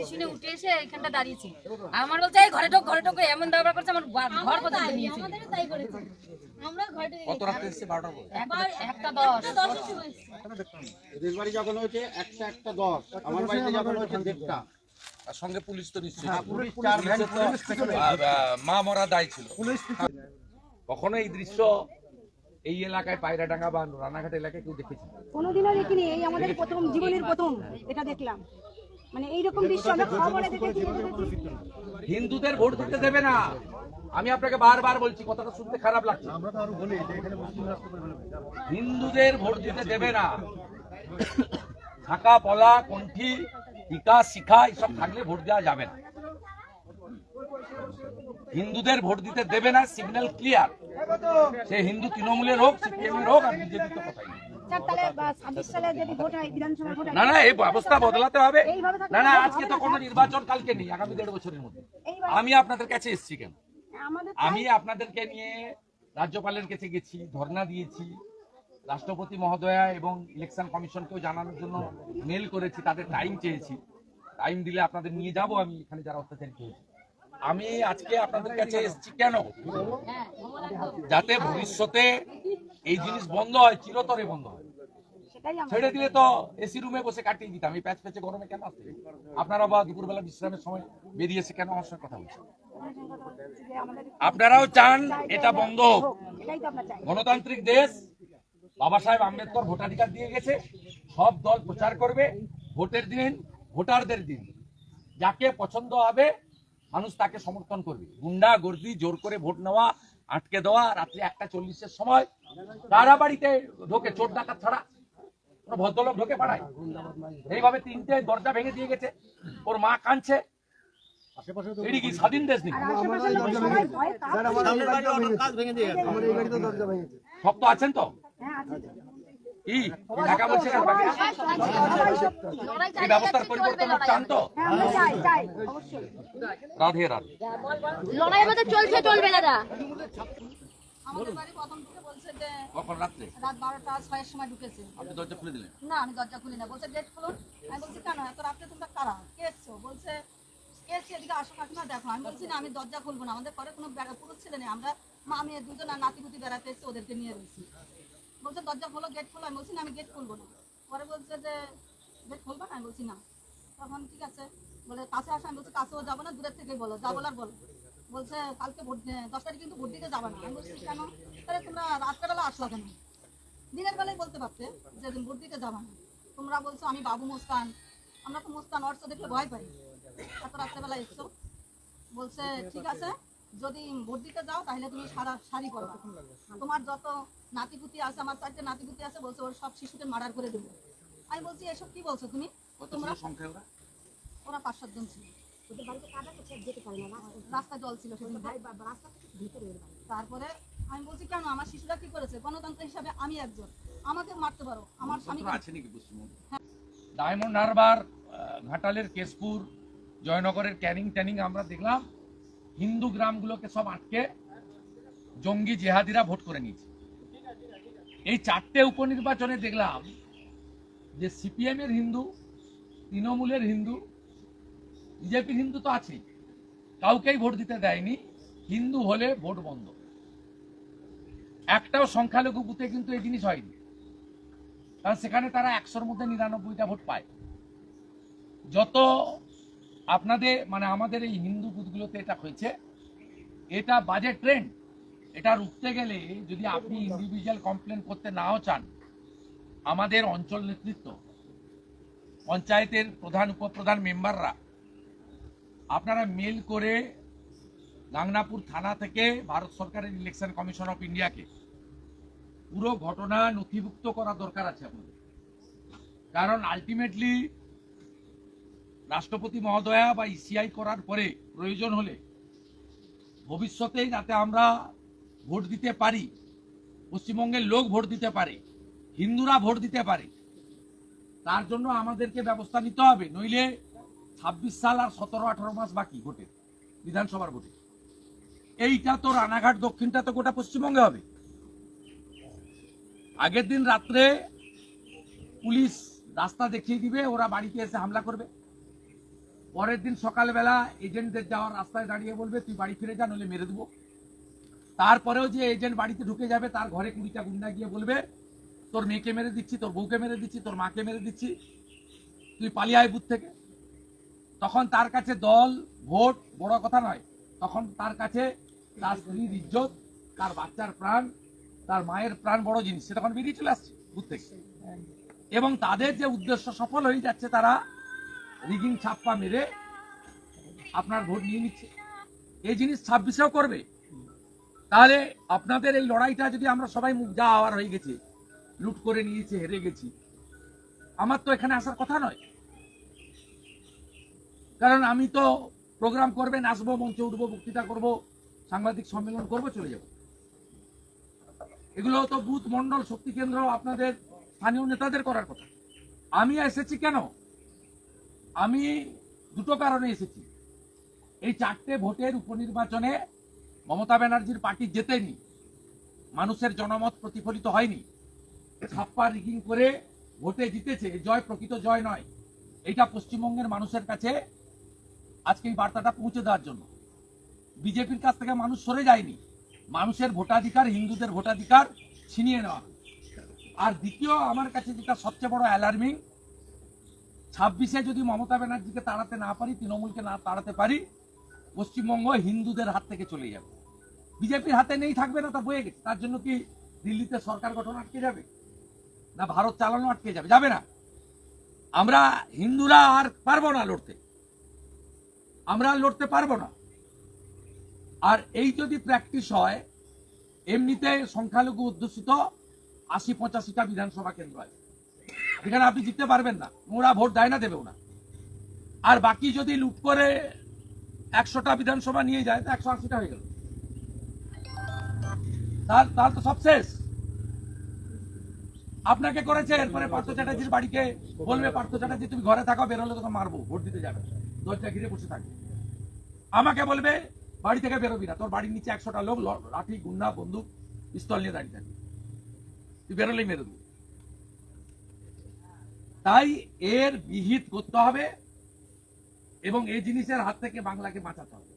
স্টেশনে উঠে এসে এখানটা দাঁড়িয়েছি। আমার বলছে এই ঘরে ঢোক এমন ব্যবহার করছে, আমার ঘর পর্যন্ত নিয়েছে। আমাদেরও তাই করেছে। আমরা ঘরে ঢুকে কত রাতে এসেছে? 12টার পরে? একটা 10 এদের বাড়ি যখন হয়েছে একটা 10, আমার বাড়িতে যখন হয়েছে 1:30টা। আর সঙ্গে পুলিশ তো নিশ্চয়ই ছিল। পুলিশ 4 ভ্যান মা মরা দায় ছিল। কখনো এই দৃশ্য এই এলাকায় পায়রাডাঙ্গা বা রানাঘাট এলাকায় কেউ দেখেছে? কোনোদিনও দেখিনি, এই আমাদের প্রথম জীবনের প্রথম এটা দেখলাম। মানে এইরকম দৃশ্য আমরা খবরে দেখেছি। হিন্দুদের ভোট দিতে দেবে না, আমি আপনাকে বারবার বলছি, কথাটা শুনতে খারাপ লাগছে। হিন্দুদের ভোট দিতে দেবে না। থাকা পলা কণ্ঠি টিকা শিখা এসব থাকলে ভোট দেওয়া যাবে না। হিন্দুদের ভোট দিতে দেবে না, সিগন্যাল ক্লিয়ার। সে হিন্দু তৃণমূলের হোক, সিপিএম এর হোক, আর বিজেপির তো কথাই নেই। স্যার তাহলে 26 সালে যদি ভোট হয়, বিধানসভা ভোট হয়, না না, এই ব্যবস্থা বদলাতে হবে। এইভাবে থাকলে না না, হবে আজকে না, তো কোনো স্যার। নির্বাচন কালকে নেই, আগামী 1.5 বছরের মধ্যে। এইভাবে- আমি আপনাদের কাছে এসেছি কেন? আমাদের আমি আপনাদেরকে নিয়ে রাজ্যপালের কাছে গেছি, ধর্ণা দিয়েছি, রাষ্ট্রপতি মহোদয়া এবং ইলেকশন কমিশনকেও জানানোর জন্য মেল করেছি, তাদের টাইম চেয়েছি। টাইম দিলে আপনাদের নিয়ে যাব আমি এখানে যারা অত্যাচারিত হয়েছে। আমি আজকে আপনাদের কাছে এসেছি কেন? যাতে ভবিষ্যতে এই জিনিস বন্ধ হয়, চিরতরে বন্ধ হয়। সেটাই আমরা ছেড়ে দিলে তো এসি রুমে বসে কাটিয়ে দিতাম। এই প্যাচ প্যাচে গরমে কেন আসতে? আপনারা বা দুপুরবেলা বিশ্রামের সময় বেরিয়েছে কেন আমার সঙ্গে কথা বলছেন? যে আমাদের আপনারাও চান এটা বন্ধ হোক। এটাই তো আমরা চাই। গণতান্ত্রিক দেশ, বাবা সাহেব আম্বেদকর ভোটাধিকার দিয়ে গেছে। সব দল প্রচার করবে, ভোটের দিন ভোটারদের দিন, যাকে পছন্দ হবে মানুষ তাকে সমর্থন করবে। গুন্ডা গর্দি জোর করে ভোট নেওয়া, আটকে দেওয়া, রাত্রি 1:40-এর সময় তারা বাড়িতে ঢোকে চোর ডাকাত ছাড়া কোনো ভদ্রলোক ঢোকে পাড়ায়? এইভাবে 3টে দরজা ভেঙে দিয়ে গেছে, ওর মা কাঁদছে। এটি কি স্বাধীন দেশ নাকি? আর আশেপাশের লোক সবাই ভয়ে শক্ত আছেন তো? হ্যাঁ আছে। কি টাকা বলছে কেন বাকি? এই ব্যবস্থার পরিবর্তন চান তো? হ্যাঁ আমরা চাই চাই অবশ্যই। রাধে রাধে। লড়াই আমাদের চলছে, চলবে দাদা। আমাদের বাড়ি প্রথম থেকে বলছে যে কখন রাত্রে? রাত 12টা 6-এর সময় ঢুকেছে। আপনি দরজা খুলে দিলেন? না আমি দরজা খুলি না, বলছে গেট খুলুন। আমি বলছি কেন এত রাত্রে তোমরা কারা, কে এসছো? বলছে কে এসছে এদিকে আসো কাকিমা দেখো। আমি বলছি না আমি দরজা খুলবো না, আমাদের ঘরে কোনো পুরুষ ছেলে নেই, আমরা মা মেয়ে দুজন আর নাতিপুতি বেড়াতে এসেছি, ওদেরকে নিয়ে রয়েছি। বলছে দরজা খোলো, গেট খোলো। আমি বলছি না আমি গেট খুলবো না। পরে বলছে যে গেট খুলবো না, আমি বলছি না। তখন ঠিক আছে বলে কাছে আসো। আমি বলছি কাছেও যাবো না, দূরের থেকেই বলো, যা বলার বলো। বলছে কালকে ভোট 10 তারিখ কিন্তু ভোট দিতে যাবে না। আমি বলছি কেন? তাহলে তোমরা রাত্রের বেলা আসলো কেন? দিনের বেলায় বলতে পারতে যে ভোট দিতে যাবে না। তোমরা বলছো আমি বাবু মুস্কান, আমরা তো মুস্কান অর্থ দেখলে ভয় পাই, এত রাত্রেবেলা এসছো। বলছে ঠিক আছে যদি ভোট দিতে যাও তাহলে তুমি সারা শাড়ি পরবা, তোমার যত নাতিপুতি আছে, আমার 4টে নাতিপুতি আছে, বলছে ওর সব শিশুকে মার্ডার করে দেবো। আমি বলছি এসব কি বলছো তুমি? তোমরা সংখ্যা ওরা? ওরা 5-7 জন ছিল। রাস্তা জল ছিল সেদিন। তারপরে আমি বলছি কেন আমার শিশুরা কি করেছে? গণতন্ত্র হিসাবে আমি একজন, আমাকে মারতে পারো, আমার স্বামী আছে নাকি পশ্চিমবঙ্গে? ডায়মন্ড হারবার, ঘাটালের কেশপুর, জয়নগরের ক্যানিং ট্যানিং আমরা দেখলাম হিন্দু গ্রামগুলোকে সব আটকে জঙ্গি জেহাদিরা ভোট করে নিয়েছে। এই 4টে উপনির্বাচনে দেখলাম যে সিপিএম এর হিন্দু, তৃণমূলের হিন্দু, বিজেপির হিন্দু তো আছেই, কাউকেই ভোট দিতে দেয়নি। হিন্দু হলে ভোট বন্ধ। একটাও সংখ্যালঘু বুথে কিন্তু এই জিনিস হয়নি, কারণ সেখানে তারা 100-র মধ্যে 99টা ভোট পায়। যত আপনাদের মানে আমাদের এই হিন্দু বুথগুলোতে এটা হয়েছে, এটা বাজে ট্রেন্ড। এটা রুখতে গেলে যদি আপনি ইন্ডিভিজুয়াল কমপ্লেন করতে নাও চান, আমাদের অঞ্চল নেতৃত্ব, পঞ্চায়েতের প্রধান উপপ্রধান মেম্বাররা আপনারা মেল করে গাংনাপুর থানা থেকে ভারত সরকারের ইলেকশন কমিশন অফ ইন্ডিয়াকে পুরো ঘটনা নথিভুক্ত করা দরকার আছে আপনাদের। কারণ আলটিমেটলি রাষ্ট্রপতি মহোদয়া বা ইসিআই করার পরে প্রয়োজন হলে ভবিষ্যতে যাতে আমরা ভোট দিতে পারি, পশ্চিমবঙ্গের লোক ভোট দিতে পারে, হিন্দুরা ভোট দিতে পারে, তার জন্য আমাদেরকে ব্যবস্থা নিতে হবে। নইলে 26 সাল আর 17-18 মাস বাকি ভোটের, বিধানসভার ভোটে। এইটা তো রানাঘাট দক্ষিণটা তো গোটা পশ্চিমবঙ্গে হবে। আগের দিন রাত্রে পুলিশ রাস্তা দেখিয়ে দিবে, ওরা বাড়িতে এসে হামলা করবে। পরের দিন সকালবেলা এজেন্টদের যাওয়ার রাস্তায় দাঁড়িয়ে বলবে তুই বাড়ি ফিরে যা, নইলে মেরে দেবো। তারপরেও যে এজেন্ট বাড়িতে ঢুকে যাবে তার ঘরে 20টা গুন্ডা গিয়ে বলবে তোর মেয়েকে মেরে দিচ্ছি, তোর বউকে মেরে দিচ্ছি, তোর মাকে মেরে দিচ্ছি, তুই পালিয়ে আয় বুথ থেকে। তখন তার কাছে দল ভোট বড় কথা নয়, তখন তার কাছে তার স্ত্রীর ইজ্জত, তার বাচ্চার প্রাণ, তার মায়ের প্রাণ বড় জিনিস। সে তখন বেরিয়ে চলে আসছে বুথ থেকে। এবং তাদের যে উদ্দেশ্য সফল হয়ে যাচ্ছে, তারা রিগিং ছাপ্পা মেরে আপনার ভোট নিয়ে নিচ্ছে। এই জিনিস 26-এও করবে। তাহলে আপনাদের এই লড়াইটা যদি আমরা সবাই মুখ যা হওয়ার হয়ে গেছে, লুট করে নিয়েছে, হেরে গেছি, আমার তো এখানে আসার কথা নয়। কারণ আমি তো প্রোগ্রাম করবেন, আসবো, মঞ্চে উঠবো, বক্তৃতা করব, সাংবাদিক সম্মেলন করব, চলে যাব। এগুলো তো বুথ মন্ডল শক্তি কেন্দ্র আপনাদের স্থানীয় নেতাদের করার কথা। আমি এসেছি কেন? আমি দুটো কারণে এসেছি। এই 4টে ভোটের উপনির্বাচনে মমতা ব্যানার্জির পার্টি জেতেনি, মানুষের জনমত প্রতিফলিত হয়নি। ছাপ্পা রিগিং করে ভোটে জিতেছে, জয় প্রকৃত জয় নয়। এইটা পশ্চিমবঙ্গের মানুষের কাছে আজকে এই বার্তাটা পৌঁছে দেওয়ার জন্য। বিজেপির কাছ থেকে মানুষ সরে যায়নি, মানুষের ভোটাধিকার, হিন্দুদের ভোটাধিকার ছিনিয়ে নেওয়া। আর দ্বিতীয় আমার কাছে যেটা সবচেয়ে বড় অ্যালার্মিং, 26-এ যদি মমতা ব্যানার্জিকে তাড়াতে না পারি, তৃণমূলকে না তাড়াতে পারি, পশ্চিমবঙ্গ হিন্দুদের হাত থেকে চলে যাবে। বিজেপির হাতে নেই, থাকবে না, তা বয়ে গেছে। তার জন্য কি দিল্লিতে সরকার গঠন আটকে যাবে, না ভারত চালানো আটকে যাবে? যাবে না। আমরা হিন্দুরা আর পারবো না লড়তে, আমরা আর লড়তে পারবো না। আর এই যদি প্র্যাকটিস হয়, এমনিতে সংখ্যালঘু অধ্যুষিত 80-85টা বিধানসভা কেন্দ্র আছে, যেখানে আপনি জিততে পারবেন না, ওরা ভোট দেয় না, দেবেও না। আর বাকি যদি লুট করে 100টা বিধানসভা নিয়ে যায়, তো 180টা হয়ে গেল, তার তো সব শেষ। আপনাকে করেছে, এরপরে পার্থ চ্যাটার্জির বাড়িকে বলবে পার্থ চ্যাটার্জি তুমি ঘরে থাকো, বেরোলে তোকে মারবো, ভোট দিতে যাবে, দরজা ঘিরে বসে থাকবে। আমাকে বলবে বাড়ি থেকে বেরোবি না, তোর বাড়ির নিচে 100টা লোক লাঠি, গুন্ডা, বন্দুক, পিস্তল নিয়ে দাঁড়িয়ে থাকবে, তুই বেরোলেই মেরে দেবো। তাই এর বিহিত করতে হবে এবং এই জিনিসের হাত থেকে বাংলাকে বাঁচাতে হবে।